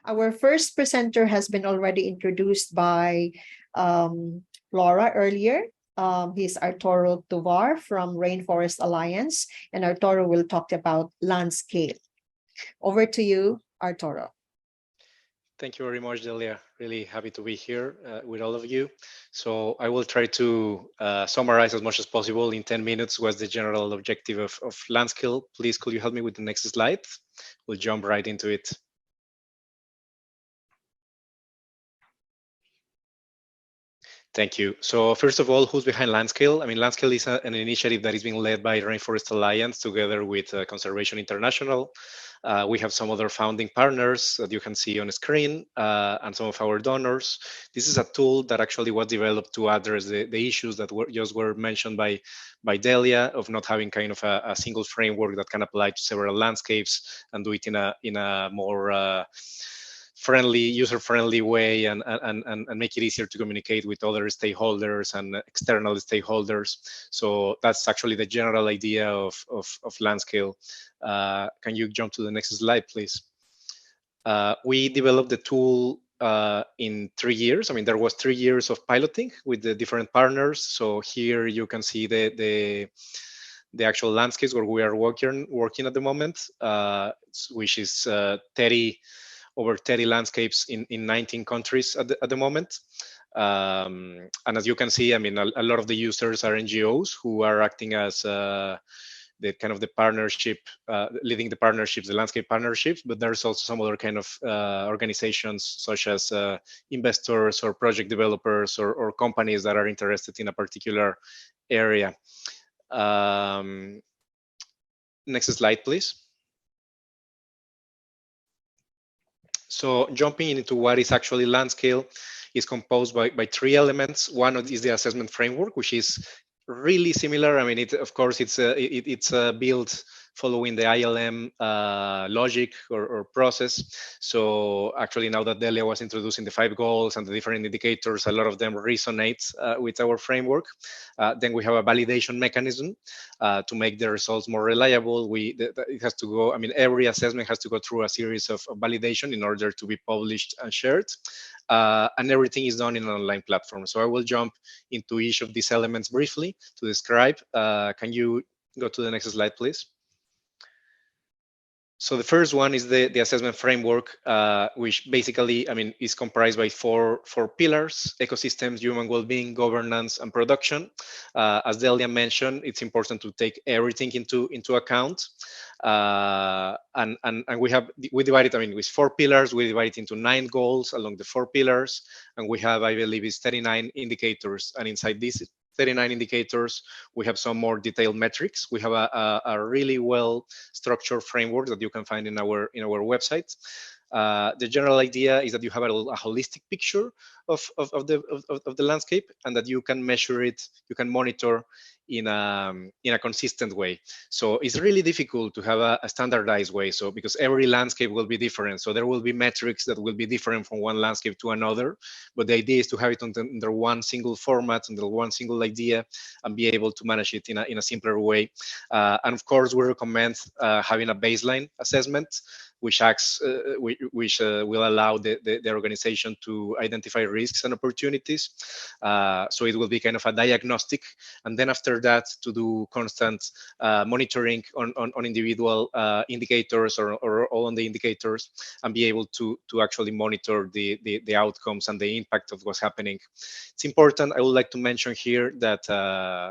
Our first presenter has been already introduced by Laura earlier. He's Arturo Tovar from Rainforest Alliance, and Arturo will talk about Landscale. Over to you, Arturo. Thank you very much, Delia. Really happy to be here with all of you. So I will try to summarize as much as possible in 10 minutes what's the general objective of Landscale. Please, could you help me with the next slide? We'll jump right into it. Thank you. So first of all, who's behind Landscale? I mean, Landscale is an initiative that is being led by Rainforest Alliance together with Conservation International. We have some other founding partners that you can see on the screen and some of our donors. This is a tool that actually was developed to address the issues that were mentioned by Delia of not having kind of a single framework that can apply to several landscapes and do it in a more user-friendly way and make it easier to communicate with other stakeholders and external stakeholders. So that's actually the general idea of Landscale. Can you jump to the next slide, please? We developed the tool in 3 years. I mean, there was 3 years of piloting with the different partners. So here you can see the actual landscapes where we are working at the moment, which is over 30 landscapes in 19 countries at the moment. And as you can see, I mean, a lot of the users are NGOs who are acting as the kind of the partnership, leading the partnerships, the landscape partnerships, but there's also some other kind of organizations such as investors or project developers or companies that are interested in a particular area. Next slide, please. So jumping into what is actually Landscale is composed by 3 elements. One is the assessment framework, which is really similar. I mean, of course, it's built following the ILM logic or process. So actually, now that Delia was introducing the 5 goals and the different indicators, a lot of them resonate with our framework. Then we have a validation mechanism to make the results more reliable. It has to go, I mean, every assessment has to go through a series of validation in order to be published and shared. And everything is done in an online platform. So I will jump into each of these elements briefly to describe. Can you go to the next slide, please? So the first one is the assessment framework, which basically, I mean, is comprised by four pillars: ecosystems, human well-being, governance, and production. As Delia mentioned, it's important to take everything into account. And we divide it, I mean, with 4 pillars. We divide it into 9 goals along the 4 pillars, and we have, I believe, it's 39 indicators. And inside these 39 indicators, we have some more detailed metrics. We have a really well structured framework that you can find in our website. The general idea is that you have a holistic picture of the landscape, and that you can measure it, you can monitor in a consistent way. So it's really difficult to have a standardized way. So because every landscape will be different, so there will be metrics that will be different from one landscape to another. But the idea is to have it under one single format, under one single idea, and be able to manage it in a simpler way. And of course, we recommend having a baseline assessment, which will allow the organization to identify risks and opportunities. So it will be kind of a diagnostic, and then after that to do constant monitoring on individual indicators or all on the indicators, and be able to actually monitor the outcomes and the impact of what's happening. It's important. I would like to mention here that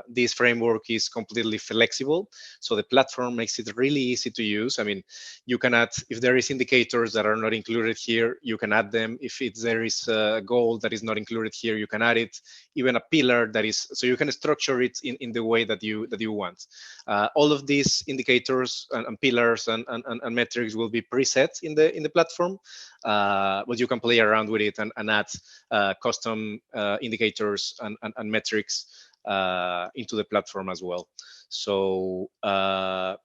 this framework is completely flexible, so the platform makes it really easy to use. I mean, you can add, if there is indicators that are not included here, you can add them. If there is a goal that is not included here, you can add it. Even a pillar that is, so you can structure it in the way that you want. All of these indicators and pillars and metrics will be preset in the platform, but you can play around with it and add custom indicators and metrics into the platform as well. So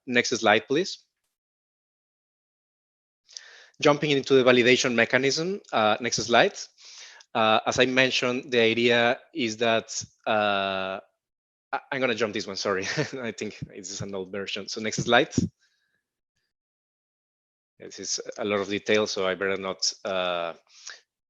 next slide, please. Jumping into the validation mechanism, next slide. As I mentioned, the idea is that I'm going to jump this one, sorry. I think this is an old version. So next slide. This is a lot of detail, so I better not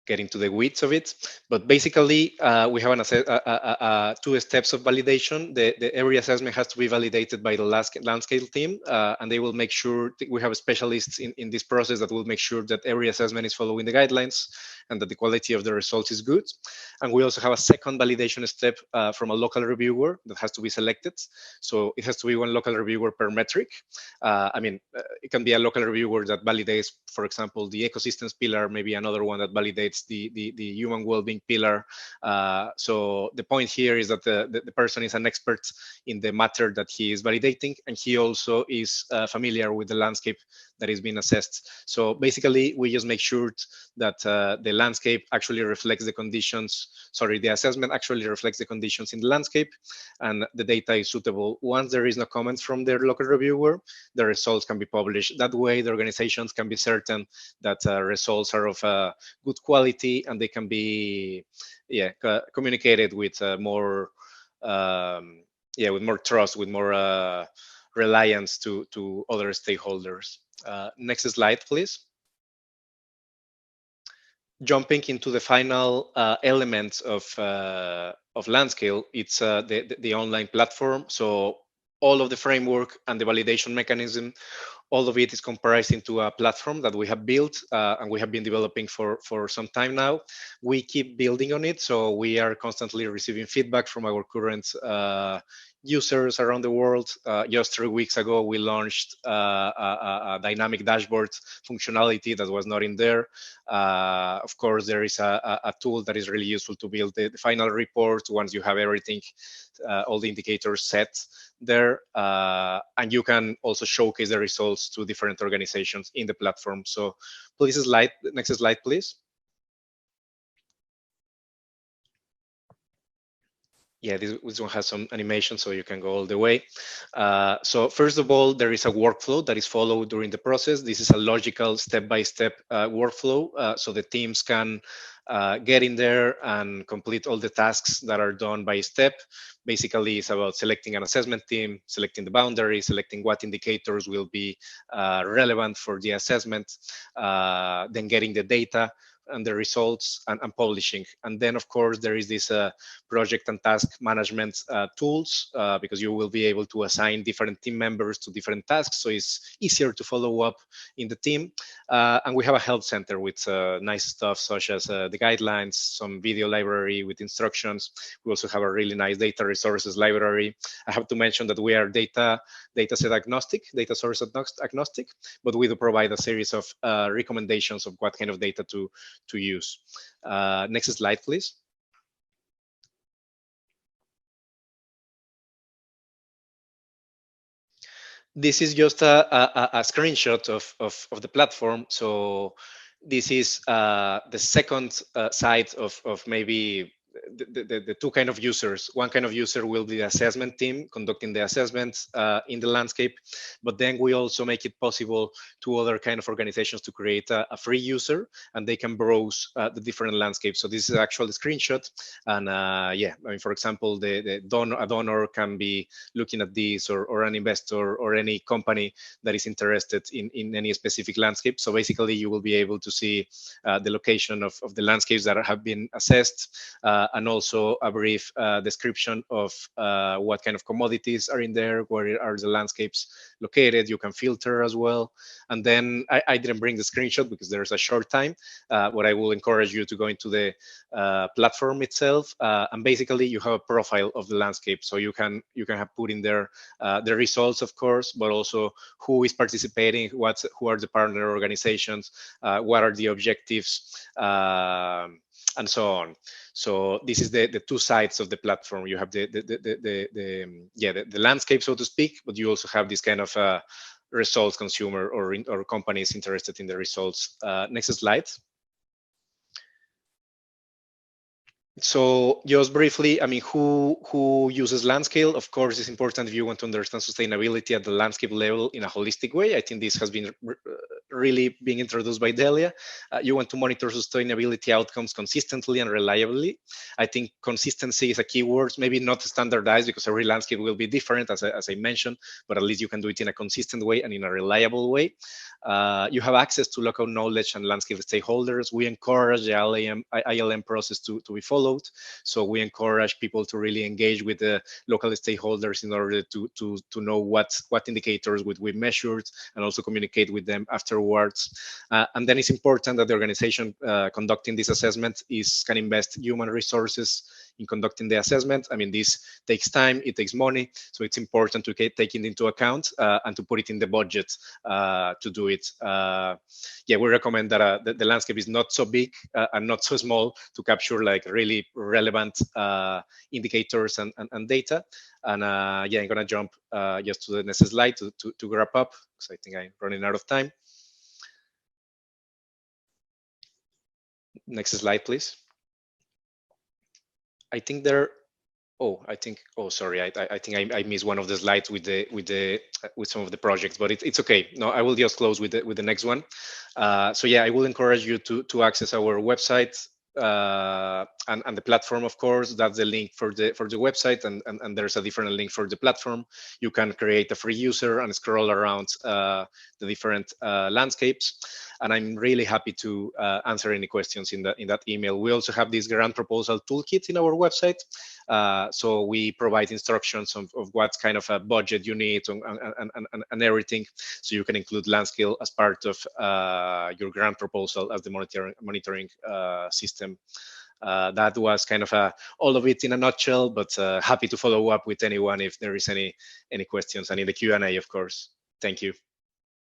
get into the weeds of it. But basically, we have two steps of validation. The area assessment has to be validated by the Landscale team, and they will make sure we have specialists in this process that will make sure that area assessment is following the guidelines and that the quality of the results is good. And we also have a second validation step from a local reviewer that has to be selected. So it has to be one local reviewer per metric. It can be a local reviewer that validates, for example, the ecosystems pillar, maybe another one that validates the human well-being pillar. So the point here is that the person is an expert in the matter that he is validating, and he also is familiar with the landscape that is being assessed. So basically, we just make sure that the landscape actually reflects the conditions, the assessment actually reflects the conditions in the landscape, and the data is suitable. Once there is no comments from their local reviewer, the results can be published. That way, the organizations can be certain that results are of good quality, and they can be communicated with more with more trust, with more reliance to other stakeholders. Next slide, please. Jumping into the final elements of Landscale, it's the online platform. So all of the framework and the validation mechanism, all of it is comprised into a platform that we have built and we have been developing for some time now. We keep building on it, so we are constantly receiving feedback from our current users around the world. Just 3 weeks ago, we launched a dynamic dashboard functionality that was not in there. Of course, there is a tool that is really useful to build the final report once you have everything, all the indicators set there. And you can also showcase the results to different organizations in the platform. So please, next slide, please. Yeah, this one has some animation, so you can go all the way. So first of all, there is a workflow that is followed during the process. This is a logical step-by-step workflow, so the teams can get in there and complete all the tasks that are done by step. Basically, it's about selecting an assessment team, selecting the boundary, selecting what indicators will be relevant for the assessment, then getting the data and the results and publishing. And then, of course, there is this project and task management tools, because you will be able to assign different team members to different tasks. So it's easier to follow up in the team. And we have a help center with nice stuff such as the guidelines, some video library with instructions. We also have a really nice data resources library. I have to mention that we are data set agnostic, data source agnostic, but we do provide a series of recommendations of what kind of data to use. Next slide, please. This is just a screenshot of the platform. So this is the second side of maybe the two kind of users. One kind of user will be the assessment team conducting the assessments in the landscape, but then we also make it possible to other kind of organizations to create a free user, and they can browse the different landscapes. So this is actually a screenshot, and for example, a donor can be looking at this, or an investor or any company that is interested in any specific landscape. So basically, you will be able to see the location of the landscapes that have been assessed, and also a brief description of what kind of commodities are in there, where are the landscapes located. You can filter as well. And then I didn't bring the screenshot because there's a short time, but I will encourage you to go into the platform itself, and basically you have a profile of the landscape. So you can have put in there the results, of course, but also who is participating, who are the partner organizations, what are the objectives, and so on. So this is the two sides of the platform. You have the landscape, so to speak, but you also have this kind of results consumer or companies interested in the results. Next slide. So just briefly, I mean, who uses Landscale? Of course, it's important if you want to understand sustainability at the landscape level in a holistic way. I think this has been really being introduced by Delia. You want to monitor sustainability outcomes consistently and reliably. I think consistency is a key word, maybe not standardized because every landscape will be different, as I mentioned, but at least you can do it in a consistent way and in a reliable way. You have access to local knowledge and landscape stakeholders. We encourage the ILM process to be followed. So we encourage people to really engage with the local stakeholders in order to know what indicators would we measured and also communicate with them afterwards. And then it's important that the organization conducting this assessment can invest human resources in conducting the assessment. I mean, this takes time, it takes money, so it's important to take it into account and to put it in the budget to do it. Yeah, we recommend that the landscape is not so big and not so small to capture like really relevant indicators and data. And yeah, I'm gonna jump just to the next slide to wrap up because I think I'm running out of time. Next slide, please. I think there. Oh, I think. Oh, sorry. I think I missed one of the slides with some of the projects, but it's okay. No, I will just close with the next one. So yeah, I will encourage you to access our website and the platform. Of course, that's the link for the website, and there's a different link for the platform. You can create a free user and scroll around the different landscapes. And I'm really happy to answer any questions in that email. We also have this grant proposal toolkit in our website. So we provide instructions of what kind of a budget you need and everything. So you can include Landscale as part of your grant proposal as the monitoring system. That was kind of all of it in a nutshell, but happy to follow up with anyone if there is any questions, and in the Q&A, of course. Thank you.